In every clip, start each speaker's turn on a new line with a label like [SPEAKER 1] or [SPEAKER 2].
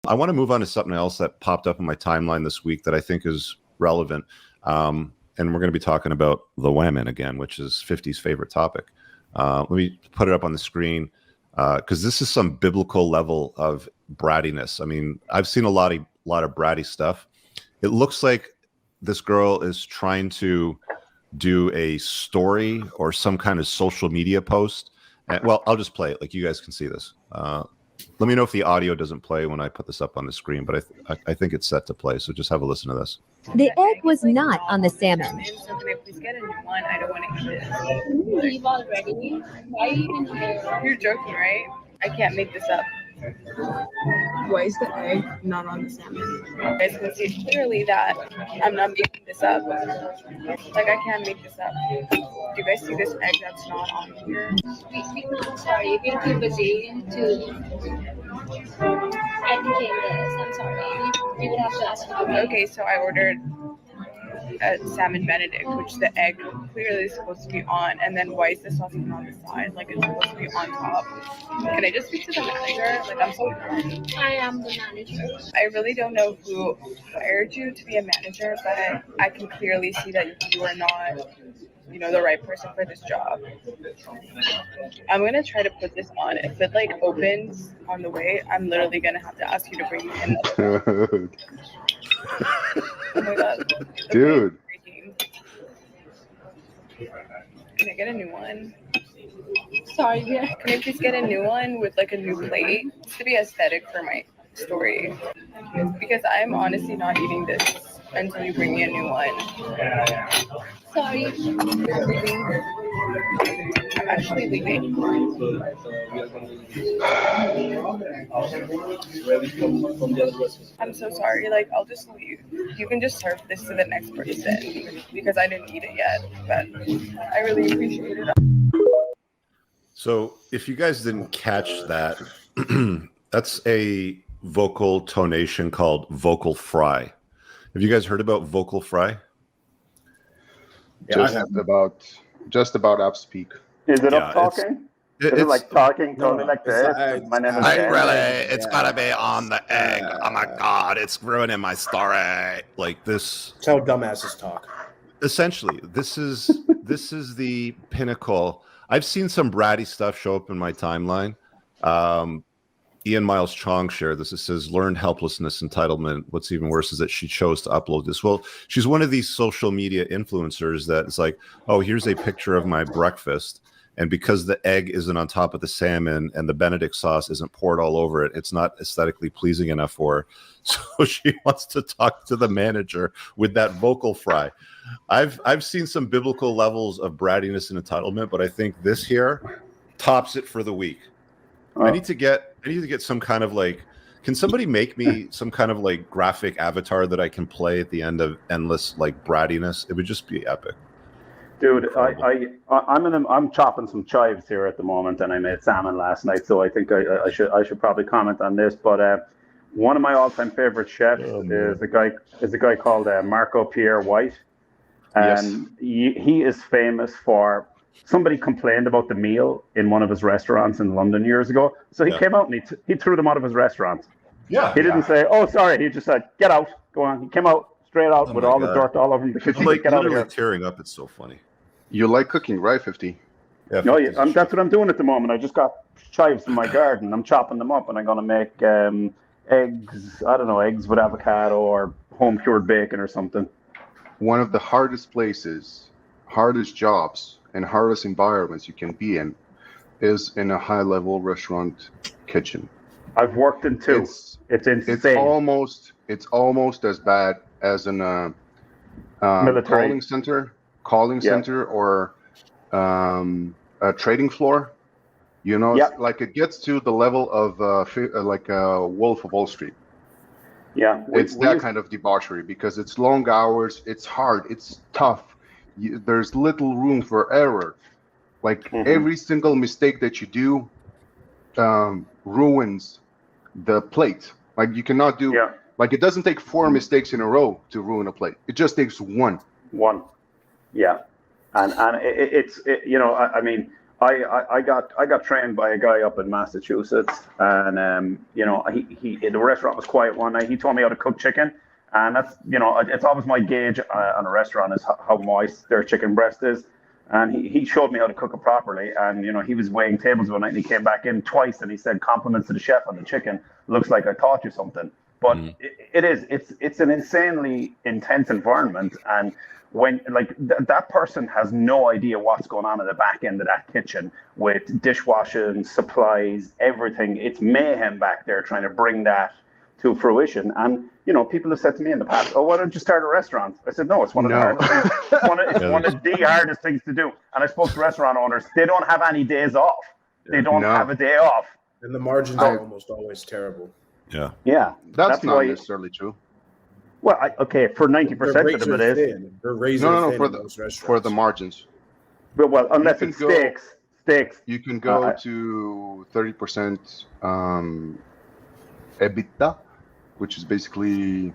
[SPEAKER 1] I want to move on to something else that popped up in my timeline this week that I think is relevant. And we're going to be talking about the women again, which is 50's favorite topic. Let me put it up on the screen because this is some biblical level of brattiness. I mean, I've seen a lot of bratty stuff. It looks like this girl is trying to do a story or some kind of social media post. And, well, I'll just play it. Like, you guys can see this. Let me know if the audio doesn't play when I put this up on the screen, but I think it's set to play. So just have a listen to this.
[SPEAKER 2] The egg was not on the salmon.
[SPEAKER 3] So can I please get a new one? I don't want to eat it.
[SPEAKER 4] Leave already? Why are you even here?
[SPEAKER 3] You're joking, right? I can't make this up.
[SPEAKER 5] Why is the egg not on the salmon?
[SPEAKER 3] You guys can see clearly that I'm not making this up. Like, I can't make this up. Do you guys see this egg that's not on here?
[SPEAKER 4] Sorry, we're too busy to entertain this. I'm sorry. You would have to ask for me.
[SPEAKER 3] Okay, so I ordered a salmon benedict, which the egg clearly is supposed to be on, and then why is the sauce even on the side? Like, it's supposed to be on top. Can I just speak to the manager? Like, I'm so confused.
[SPEAKER 4] I am the manager.
[SPEAKER 3] I really don't know who hired you to be a manager, but I can clearly see that you are not, the right person for this job. I'm gonna try to put this on. If it opens on the way, I'm literally gonna have to ask you to bring me in. Oh my god.
[SPEAKER 6] Dude.
[SPEAKER 3] Can I get a new one?
[SPEAKER 4] Sorry, yeah.
[SPEAKER 3] Can I please get a new one with a new plate? It's to be aesthetic for my story. Because I'm honestly not eating this until you bring me a new one.
[SPEAKER 4] Sorry.
[SPEAKER 3] I'm actually leaving. I'm so sorry. I'll just leave. You can just serve this to the next person because I didn't eat it yet. But I really appreciate it.
[SPEAKER 1] So if you guys didn't catch that, that's a vocal tonation called vocal fry. Have you guys heard about vocal fry?
[SPEAKER 6] Just about up speak.
[SPEAKER 7] Is it up talking? Is it like talking totally like this? My name is
[SPEAKER 1] it's gotta be on the egg. Oh my god, it's ruining my story. Like this.
[SPEAKER 8] That's how dumbasses talk.
[SPEAKER 1] Essentially, this is the pinnacle. I've seen some bratty stuff show up in my timeline. Ian Miles Chong shared this. It says, learned helplessness, entitlement. What's even worse is that she chose to upload this. Well, she's one of these social media influencers that is like, oh, here's a picture of my breakfast. And because the egg isn't on top of the salmon and the Benedict sauce isn't poured all over it, it's not aesthetically pleasing enough for her. So she wants to talk to the manager with that vocal fry. I've seen some biblical levels of brattiness and entitlement, but I think this here tops it for the week. I need to get some kind of can somebody make me some kind of graphic avatar that I can play at the end of endless brattiness? It would just be epic.
[SPEAKER 7] Dude, I'm chopping some chives here at the moment, and I made salmon last night, so I think I should probably comment on this. But one of my all-time favorite chefs is a guy called Marco Pierre White, and he is famous for. Somebody complained about the meal in one of his restaurants in London years ago. So he came out and he threw them out of his restaurant.
[SPEAKER 1] Yeah.
[SPEAKER 7] He didn't say, oh, sorry. He just said, get out. Go on. He came out straight out with all the dirt all over him.
[SPEAKER 1] Get out of here. Tearing up. It's so funny.
[SPEAKER 6] You like cooking, right, 50?
[SPEAKER 1] Yeah,
[SPEAKER 7] no, that's what I'm doing at the moment. I just got chives in my garden. I'm chopping them up and I'm going to make eggs. I don't know, eggs with avocado or home cured bacon or something.
[SPEAKER 6] One of the hardest places, hardest jobs, and hardest environments you can be in is in a high-level restaurant kitchen.
[SPEAKER 7] I've worked in two. It's insane.
[SPEAKER 6] It's almost as bad as in a calling center, or a trading floor. It gets to the level of Wolf of Wall Street.
[SPEAKER 7] Yeah,
[SPEAKER 6] it's that kind of debauchery because it's long hours, it's hard, it's tough. There's little room for error. Every single mistake that you do ruins the plate. You cannot do it doesn't take 4 mistakes in a row to ruin a plate. It just takes one.
[SPEAKER 7] Yeah, and it's I mean, I got trained by a guy up in Massachusetts, and you know, he the restaurant was quiet one night. He told me how to cook chicken, and that's, you know, it's always my gauge on a restaurant is how moist their chicken breast is. And he showed me how to cook it properly. And you know, he was weighing tables one night, and he came back in twice, and he said, "Compliments to the chef on the chicken. Looks like I taught you something." But it's an insanely intense environment, and when like that person has no idea what's going on in the back end of that kitchen with dishwashing, supplies, everything. It's mayhem back there trying to bring that to fruition. And you know, people have said to me in the past, "Oh, why don't you start a restaurant?" I said, "No, it's one of the hardest things. One of the hardest things to do." And I spoke to restaurant owners; they don't have any days off. They don't have a day off,
[SPEAKER 8] and the margins are almost always terrible.
[SPEAKER 7] Yeah,
[SPEAKER 6] that's not necessarily true.
[SPEAKER 7] Well, okay, for 90% of them it is.
[SPEAKER 8] They're razor thin
[SPEAKER 6] for the margins.
[SPEAKER 7] Well, unless it's steaks.
[SPEAKER 6] You can go to 30% EBITDA, which is basically,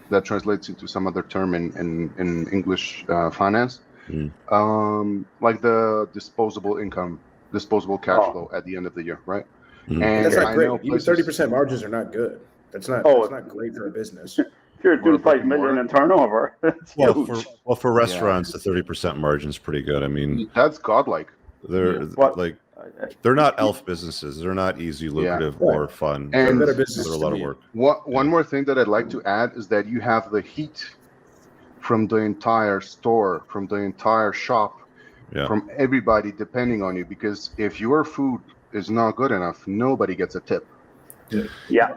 [SPEAKER 6] that translates into some other term in English finance, like the disposable cash flow at the end of the year, right?
[SPEAKER 8] And that's not great. Even 30% margins are not good. That's not great for a business.
[SPEAKER 7] If you're doing $5 million in turnover,
[SPEAKER 1] for restaurants, the 30% margin is pretty good. I mean,
[SPEAKER 6] that's godlike.
[SPEAKER 1] They're not elf businesses. They're not easy, lucrative, or fun.
[SPEAKER 6] And
[SPEAKER 1] they're a lot of work.
[SPEAKER 6] One more thing that I'd like to add is that you have the heat from the entire store, from the entire shop, from everybody depending on you. Because if your food is not good enough, nobody gets a tip.
[SPEAKER 7] Yeah.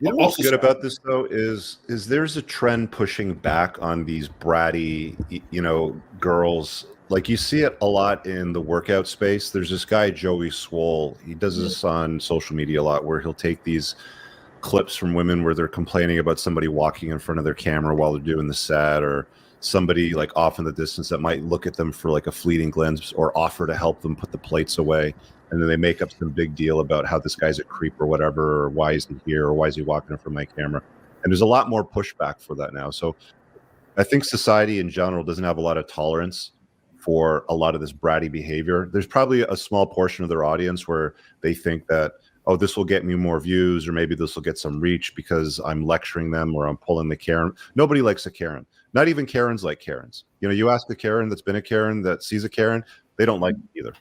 [SPEAKER 1] You know what's good about this though is there's a trend pushing back on these bratty, you know, girls. Like you see it a lot in the workout space. There's this guy Joey Swole. He does this on social media a lot, where he'll take these clips from women where they're complaining about somebody walking in front of their camera while they're doing the set, or somebody like off in the distance that might look at them for like a fleeting glance or offer to help them put the plates away. And then they make up some big deal about how this guy's a creep or whatever, or why isn't he here, or why is he walking in front of my camera? And there's a lot more pushback for that now. So I think society in general doesn't have a lot of tolerance for a lot of this bratty behavior. There's probably a small portion of their audience where they think that, oh, this will get me more views, or maybe this will get some reach because I'm lecturing them or I'm pulling the Karen. Nobody likes a Karen. Not even Karens like Karens. You know, you ask a Karen that's been a Karen that sees a Karen, they don't like it either.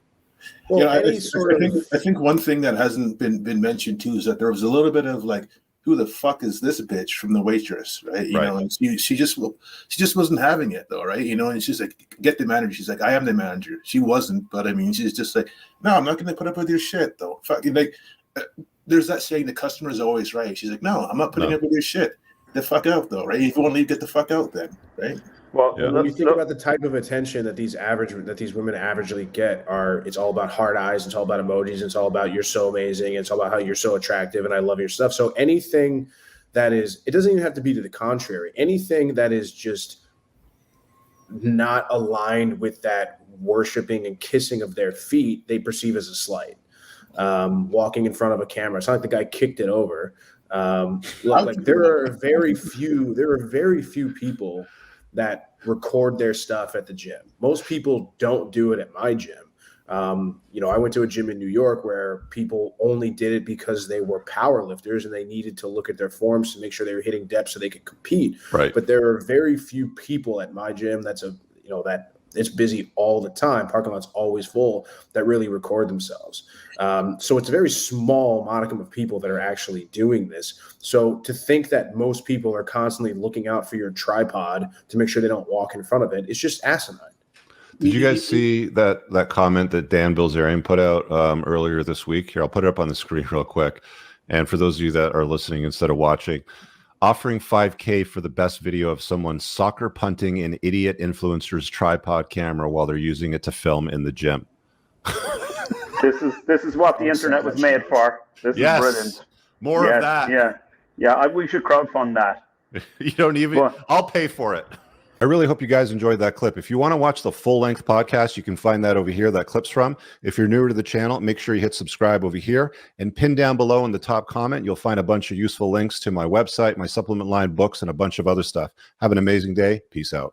[SPEAKER 9] Well, I think one thing that hasn't been mentioned too is that there was a little bit of like, who the fuck is this bitch from the waitress, right? You know, and she just wasn't having it though, right? You know, and she's like, get the manager. She's like, I am the manager. She wasn't, but I mean, she's just like, no, I'm not going to put up with your shit though. Fucking like, there's that saying, the customer is always right. She's like, no, I'm not putting up with your shit. The fuck out though, right? If you want to leave, get the fuck out then, right?
[SPEAKER 8] Well, when you think about the type of attention that these women averagely get, it's all about hard eyes, it's all about emojis, it's all about you're so amazing, it's all about how you're so attractive and I love your stuff. So anything that is, it doesn't even have to be to the contrary. Anything that is just not aligned with that worshiping and kissing of their feet, they perceive as a slight. Walking in front of a camera, it's not like the guy kicked it over. There are very few people that record their stuff at the gym. Most people don't do it at my gym. You know, I went to a gym in New York where people only did it because they were power lifters and they needed to look at their forms to make sure they were hitting depth so they could compete.
[SPEAKER 1] Right.
[SPEAKER 8] But there are very few people at my gym that it's busy all the time. Parking lot's always full that really record themselves. So it's a very small modicum of people that are actually doing this. So to think that most people are constantly looking out for your tripod to make sure they don't walk in front of it, it's just asinine.
[SPEAKER 1] Did you guys see that comment that Dan Bilzerian put out earlier this week? Here, I'll put it up on the screen real quick. And for those of you that are listening instead of watching, offering $5,000 for the best video of someone soccer punting an idiot influencer's tripod camera while they're using it to film in the gym.
[SPEAKER 7] This is what the internet was made for. This is brilliant.
[SPEAKER 1] More of that.
[SPEAKER 7] We should crowdfund that.
[SPEAKER 1] You don't even. I'll pay for it. I really hope you guys enjoyed that clip. If you want to watch the full-length podcast, you can find that over here, that clip's from. If you're newer to the channel, make sure you hit subscribe over here. And pin down below in the top comment, you'll find a bunch of useful links to my website, my supplement line, books, and a bunch of other stuff. Have an amazing day. Peace out.